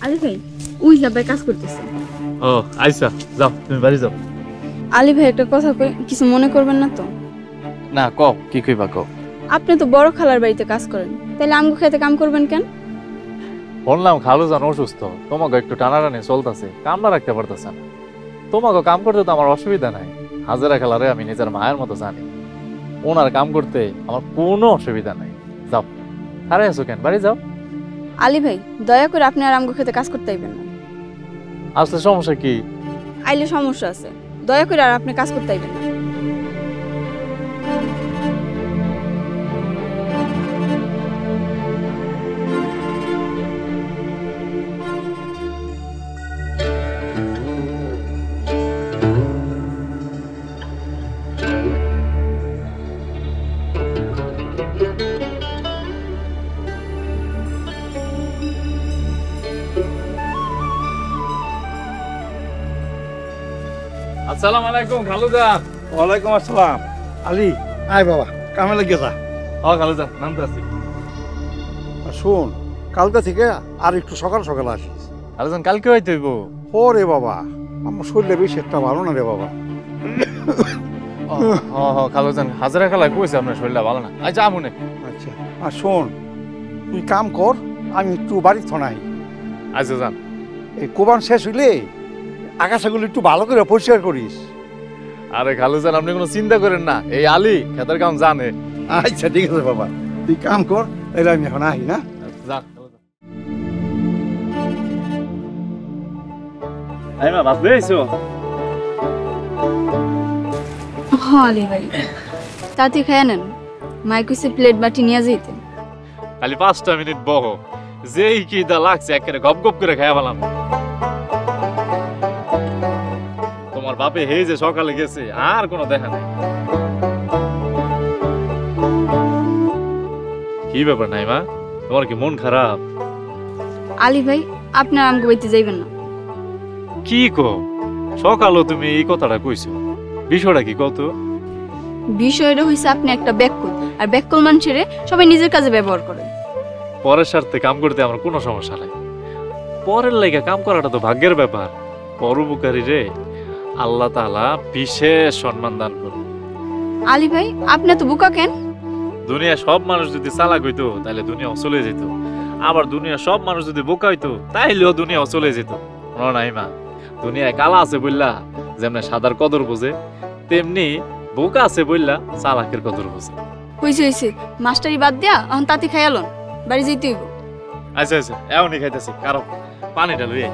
আলী ভাই ওই যাবে কাজ করতেছে। ও আইসা যাও তুমি বাড়ি যাও। আলী ভাই একটা কথা কই, কিছু মনে করবেন না তো? না ক কি কইবা ক। আপনি তো বড় খালার বাড়িতে কাজ করেন, তাহলে আমগো খেতে কাম করবেন কেন? বললাম খালু জান অসুস্থ, তোমাকে একটু টানাটানি চলতেছে, কাম না রাখতে পারতেছে না। তোমাকে কাম করতে তো আমার অসুবিধা নাই, হাজারা খেলারে আমি নিজের মায়ের মতো জানি, ওনার কাম করতে আমার কোনো অসুবিধা নাই। যাও আরে আছো কেন, বাড়ি যাও। আলী ভাই দয়া করে আপনি আর আমগো খেতে কাজ করতে আইবেন না। আসলে সমস্যা কি? আইলে সমস্যা আছে, দয়া করে আর আপনি কাজ করতে আইবেন না। আসসালামু আলাইকুম খালু জান। ওয়ালাইকুম আসসালাম। আলী আয় বাবা, কামে লেগে যা। ও খালু জান নামতে আছি। আর শোন, কালকে থেকে আর একটু সকাল সকাল আসিস। খালু জান কালকে হইতে হইব। ও রে বাবা, আমার শরীরে বেশি একটা ভালো না রে বাবা। খালু জান হাজারা খেলা কইছে আপনার শরীরটা ভালো না। আচ্ছা আমুনে। আচ্ছা আর শোন, তুই কাম কর, আমি একটু বাড়ি থনাই। আচ্ছা জান। এই কোরবান শেষ হইলে আগাছাগুলো একটু ভালো করে পরিষ্কার করিস। আরে খালু জান আপনি কোনো চিন্তা করেন না, এই আলী খেতের কাম জানে। আচ্ছা ঠিক আছে বাবা, তুই কাম কর, তাহলে আমি এখন আহি না। যান আই মা বাস বেইছো। হ্যাঁ আলী ভাই তাতে খেয়ে নেন, মাই কইছে প্লেট বাটি নিয়ে যাইতে। খালি 5টা মিনিট বহ, যেই কি দা লাগছে একেবারে গপ গপ করে খাইয়া ফেলাম। তোমার বাপে হে যে সকালে গেছে আর কোনো দেখা নাই। কি ব্যাপার নাই মা, তোমার কি মন খারাপ? আলী ভাই আপনার আমগো বাড়িতে যাইবেন না। কি কো সকালও তুমি এই কথাটা কইছো, বিষয়টা কি কত? বিষয়টা হইছে আপনি একটা ব্যাককল, আর ব্যাককল মানুষের সবাই নিজের কাজে ব্যবহার করে। পরের স্বার্থে কাম করতে আমার কোনো সমস্যা নাই, পরের লাইগা কাম করাটা তো ভাগ্যের ব্যাপার। পরোপকারী রে আল্লাহ তাআলা বিশেষ সম্মান দান করবে। আলী ভাই আপনি তো বোকা কেন? দুনিয়া সব মানুষ যদি চালাক হইতো তাহলে দুনিয়া চলে যেত, আবার দুনিয়া সব মানুষ যদি বোকা হইতো তাইলেও দুনিয়া চলে যেত। নাই মা, দুনিয়ায় কালা আছে বললা যেমন সাদার কদর বোঝে, তেমনি বোকা আছে বললা চালাকের কদর বোঝে। হইছে হইছে, মাস্টারি বাদ দিয়া এখন তাতে খাইয়ালন, বাড়ি যাইতে হইব। আচ্ছা আচ্ছা এমনই খাইতেছি, কারণ পানিটা লুয়ে।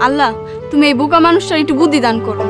আল্লাহ তুমি এই বোকা মানুষটার একটু বুদ্ধি দান করো।